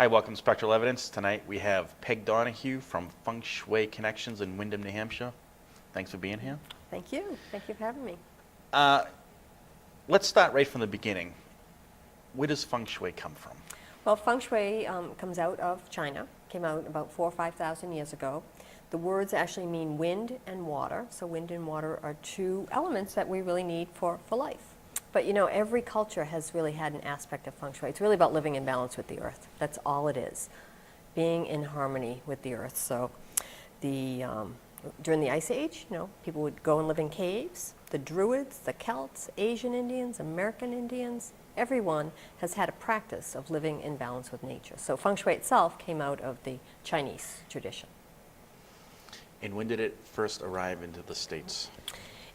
Hi, welcome to Spektral Evidence. Tonight we have Peg Donahue from Feng Shui Connections in Windham, New Hampshire. Thanks for being here. Thank you. Thank you for having me. Let's start right from the beginning. Where does Feng Shui come from? Well, Feng Shui comes out of China. Came out about 4,000 or 5,000 years ago. The words actually mean wind and water. So wind and water are two elements that we really need for life. But you know, every culture has really had an aspect of Feng Shui. It's really about living in balance with the earth. That's all it is. Being in harmony with the earth. So during the Ice Age, you know, people would go and live in caves. The Druids, the Celts, Asian Indians, American Indians, everyone has had a practice of living in balance with nature. So Feng Shui itself came out of the Chinese tradition. And when did it first arrive into the States?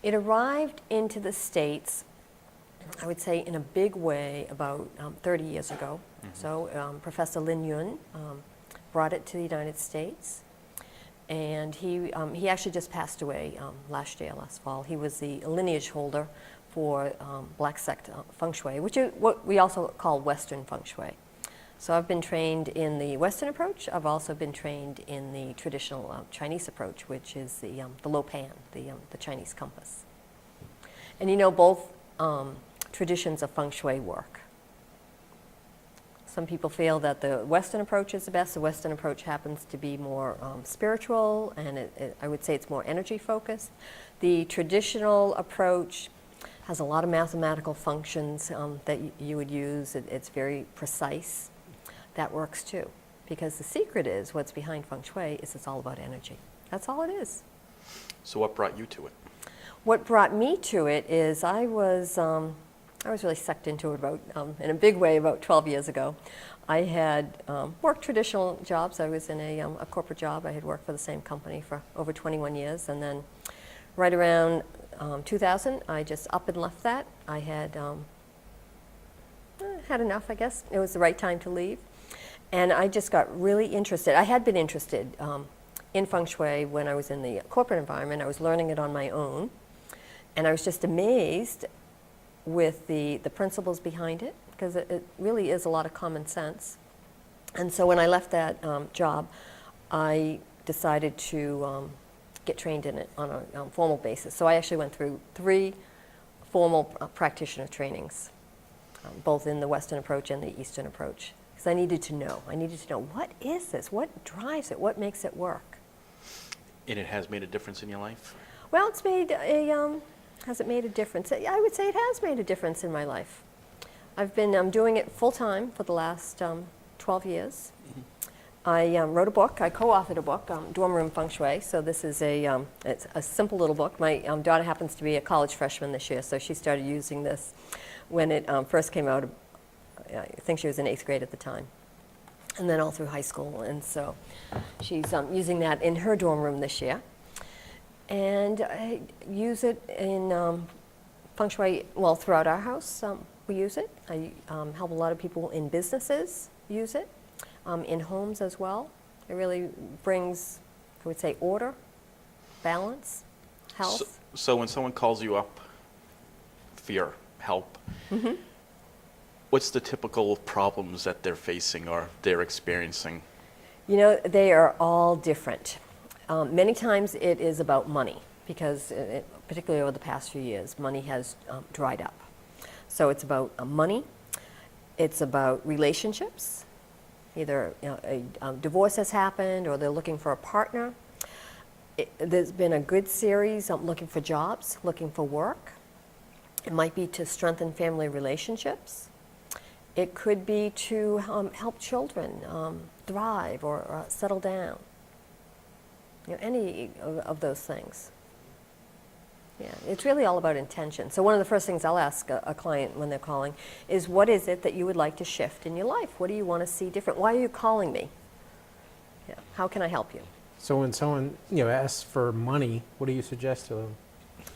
It arrived into the States, I would say, in a big way about 30 years ago. Mm-hmm. So Professor Lin Yun brought it to the United States. And he actually just passed away last fall. He was the lineage holder for Black Sect Feng Shui, which is what we also call Western Feng Shui. So I've been trained in the Western approach. I've also been trained in the traditional Chinese approach, which is the Lo Pan, the Chinese compass. And you know, both traditions of Feng Shui work. Some people feel that the Western approach is the best. The Western approach happens to be more spiritual, and I would say it's more energy focused. The traditional approach has a lot of mathematical functions that you would use. It's very precise. That works too, because the secret is what's behind Feng Shui is it's all about energy. That's all it is. So what brought you to it? What brought me to it is I was really sucked into it about, in a big way, about 12 years ago. I had worked traditional jobs. I was in a corporate job. I had worked for the same company for over 21 years. And then right around 2000, I just up and left that. I had had enough, I guess. It was the right time to leave. And I just got really interested. I had been interested in Feng Shui when I was in the corporate environment. I was learning it on my own. And I was just amazed with the principles behind it, because it really is a lot of common sense. And so when I left that job, I decided to get trained in it on a formal basis. So I actually went through 3 formal practitioner trainings, both in the Western approach and the Eastern approach, because I needed to know. I needed to know, what is this? What drives it? What makes it work? And it has made a difference in your life? Well, it's made has it made a difference? I would say it has made a difference in my life. I've been doing it full-time for the last 12 years. Mm-hmm. I wrote a book. I co-authored a book, Dorm Room Feng Shui. So this is it's a simple little book. My daughter happens to be a college freshman this year, so she started using this when it first came out. I think she was in 8th grade at the time, and then all through high school. And so she's using that in her dorm room this year. And I use it in Feng Shui, well, throughout our house, we use it. I help a lot of people in businesses use it, in homes as well. It really brings, I would say, order, balance, health. So when someone calls you up for your help, Mm-hmm. what's the typical problems that they're facing or they're experiencing? You know, they are all different. Many times it is about money, because particularly over the past few years, money has dried up. So it's about money. It's about relationships. Either a divorce has happened, or they're looking for a partner. There's been a good series looking for jobs, looking for work. It might be to strengthen family relationships. It could be to help children thrive or settle down. You know, any of those things. Yeah, it's really all about intention. So one of the first things I'll ask a client when they're calling is, what is it that you would like to shift in your life? What do you want to see different? Why are you calling me? Yeah, how can I help you? So when someone asks for money, what do you suggest to them?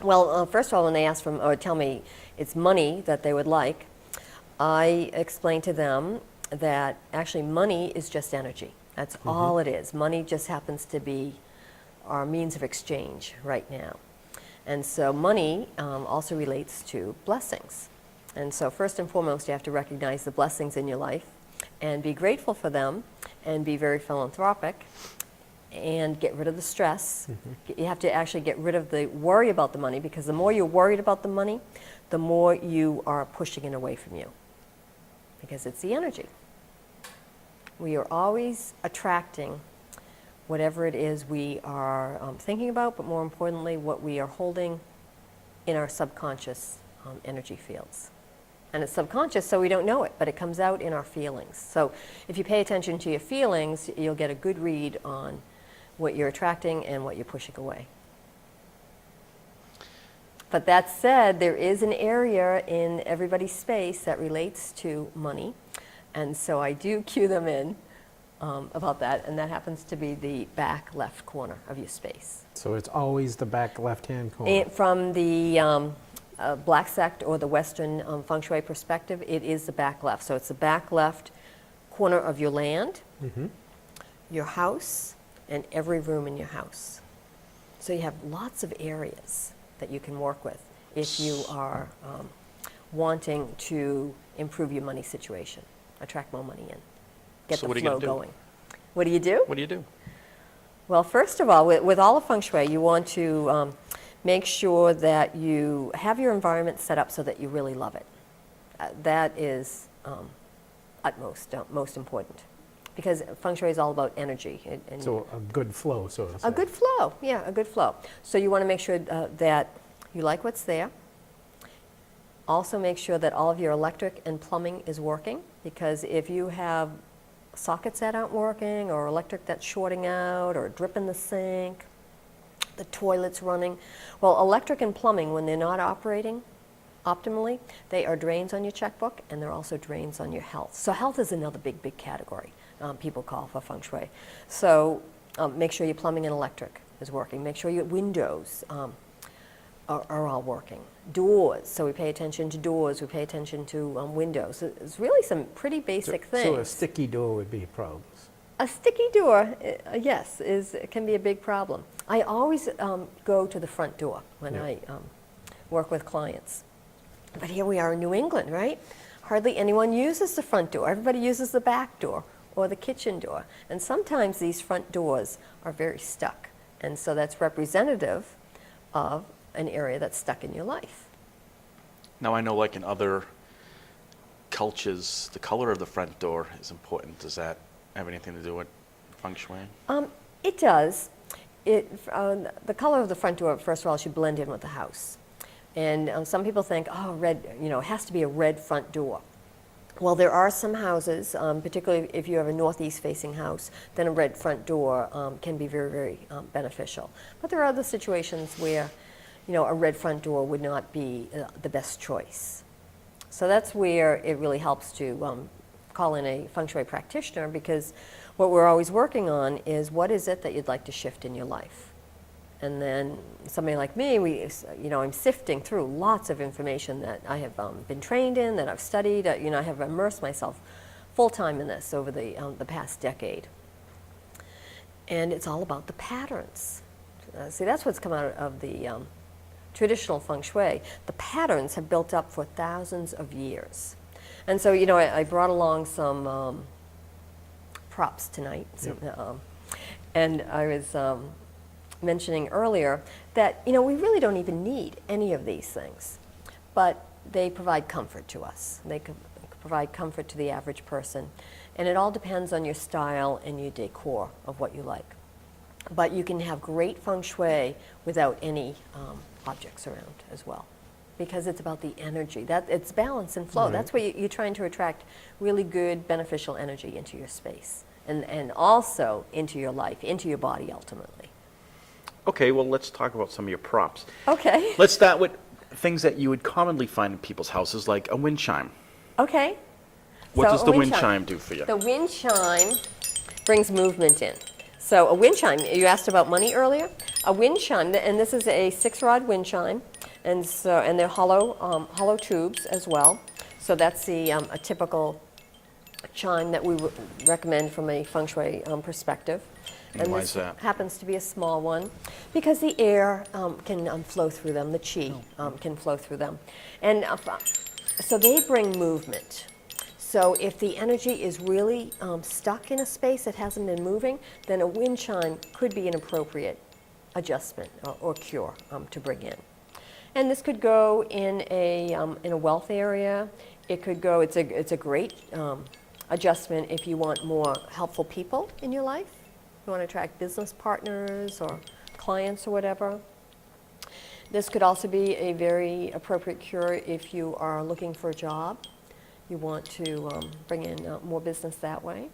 Well, first of all, when they ask for or tell me it's money that they would like, I explain to them that actually money is just energy. That's mm-hmm. all it is. Money just happens to be our means of exchange right now. And so money also relates to blessings. And so first and foremost, you have to recognize the blessings in your life and be grateful for them and be very philanthropic and get rid of the stress. You have to actually get rid of the worry about the money, because the more you're worried about the money, the more you are pushing it away from you, because it's the energy. We are always attracting whatever it is we are thinking about, but more importantly, what we are holding in our subconscious energy fields. And it's subconscious, so we don't know it, but it comes out in our feelings. So if you pay attention to your feelings, you'll get a good read on what you're attracting and what you're pushing away. But that said, there is an area in everybody's space that relates to money, and so I do cue them in about that, and that happens to be the back left corner of your space. So it's always the back left-hand corner. From the black sect or the Western Feng Shui perspective, it is the back left. So it's the back left corner of your land, your house, and every room in your house. So you have lots of areas that you can work with if you are wanting to improve your money situation, attract more money in, get So the what are you flow gonna do? going. What do you do? What do you do? Well, first of all, with all of Feng Shui, you want to make sure that you have your environment set up so that you really love it. That is most important, because Feng Shui is all about energy. And So a good flow, so to say. a good flow, yeah, a good flow. So you want to make sure that you like what's there. Also make sure that all of your electric and plumbing is working, because if you have sockets that aren't working, or electric that's shorting out, or a drip in the sink, the toilet's running. Well, electric and plumbing, when they're not operating optimally, they are drains on your checkbook, and they're also drains on your health. So health is another big category people call for Feng Shui. So make sure your plumbing and electric is working. Make sure your windows are all working. Doors, so we pay attention to doors, we pay attention to windows. It's really some pretty basic things. So a sticky door would be a problem. A sticky door, yes, can be a big problem. I always go to the front door when I work with clients. But here we are in New England, right? Hardly anyone uses the front door. Everybody uses the back door or the kitchen door. And sometimes these front doors are very stuck. And so that's representative of an area that's stuck in your life. Now I know, like in other cultures, the color of the front door is important. Does that have anything to do with Feng Shui? It does. The color of the front door, first of all, should blend in with the house. And some people think, oh, red, it has to be a red front door. Well, there are some houses, particularly if you have a northeast-facing house, then a red front door can be very beneficial. But there are other situations where, a red front door would not be the best choice. So that's where it really helps to call in a Feng Shui practitioner, because what we're always working on is what is it that you'd like to shift in your life. And then somebody like me, I'm sifting through lots of information that I have been trained in, that I've studied. I have immersed myself full-time in this over the past decade. And it's all about the patterns. See, that's what's come out of the traditional Feng Shui. The patterns have built up for thousands of years. And so, I brought along some props tonight. And I was mentioning earlier that, we really don't even need any of these things. But they provide comfort to us. They can provide comfort to the average person. And it all depends on your style and your decor of what you like. But you can have great Feng Shui without any objects around as well, because it's about the energy. It's balance and flow. Right. That's what you're trying to attract really good, beneficial energy into your space, and also into your life, into your body ultimately. Okay, well, let's talk about some of your props. Okay. Let's start with things that you would commonly find in people's houses, like a wind chime. Okay. What So does a the wind wind chime do for you? The wind chime brings movement in. So a wind chime, you asked about money earlier. A wind chime, and this is a 6-rod wind chime, and they're hollow tubes as well. So that's a typical chime that we would recommend from a Feng Shui perspective. And why this is that? happens to be a small one because the air can flow through them, the qi can flow through them. And so they bring movement. So if the energy is really stuck in a space that hasn't been moving, then a wind chime could be an appropriate adjustment or cure to bring in. And this could go in a wealth area. It could go, it's a great adjustment if you want more helpful people in your life. You want to attract business partners or clients or whatever. This could also be a very appropriate cure if you are looking for a job. You want to bring in more business that way.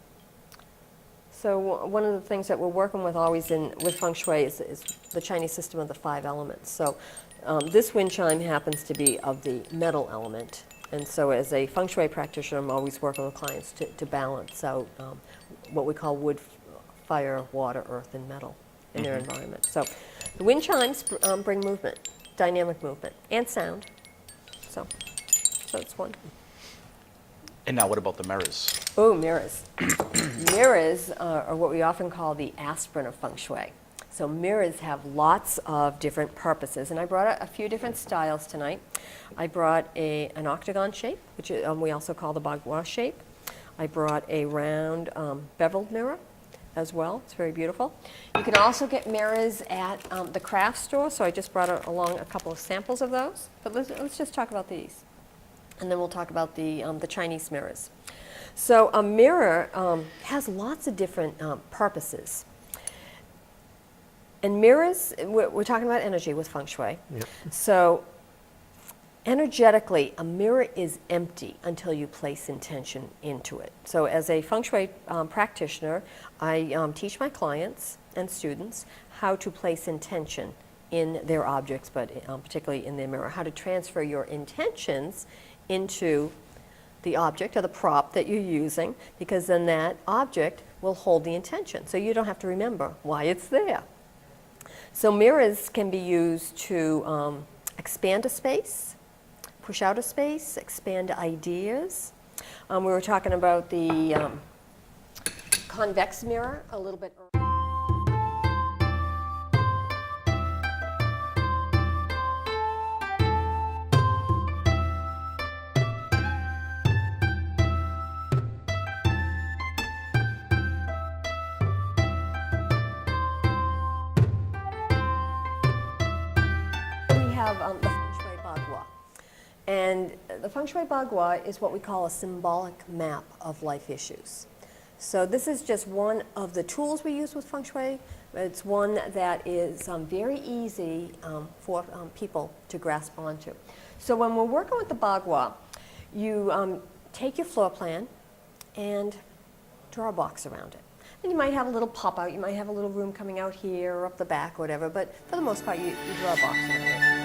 So one of the things that we're working with always with Feng Shui is the Chinese system of the 5 elements. So this wind chime happens to be of the metal element. And so as a Feng Shui practitioner, I'm always working with clients to balance out what we call wood, fire, water, earth, and metal in their environment. So the wind chimes bring movement, dynamic movement, and sound. So that's one. And now what about the mirrors? Oh, mirrors. Mirrors are what we often call the aspirin of Feng Shui. So mirrors have lots of different purposes, and I brought a few different styles tonight. I brought an octagon shape, which we also call the bagua shape. I brought a round beveled mirror as well. It's very beautiful. You can also get mirrors at the craft store, so I just brought along a couple of samples of those. But let's just talk about these, and then we'll talk about the Chinese mirrors. So a mirror has lots of different purposes. And mirrors, we're talking about energy with Feng Shui. Yep. So energetically, a mirror is empty until you place intention into it. So as a Feng Shui practitioner, I teach my clients and students how to place intention in their objects, but particularly in their mirror, how to transfer your intentions into the object or the prop that you're using, because then that object will hold the intention. So you don't have to remember why it's there. So mirrors can be used to expand a space, push out a space, expand ideas. We were talking about the convex mirror a little bit earlier. The Feng Shui Bagua. And the Feng Shui Bagua is what we call a symbolic map of life issues. So this is just one of the tools we use with Feng Shui. It's one that is very easy for people to grasp onto. So when we're working with the Bagua, you take your floor plan and draw a box around it. And you might have a little pop out, you might have a little room coming out here or up the back or whatever, but for the most part you draw a box around it.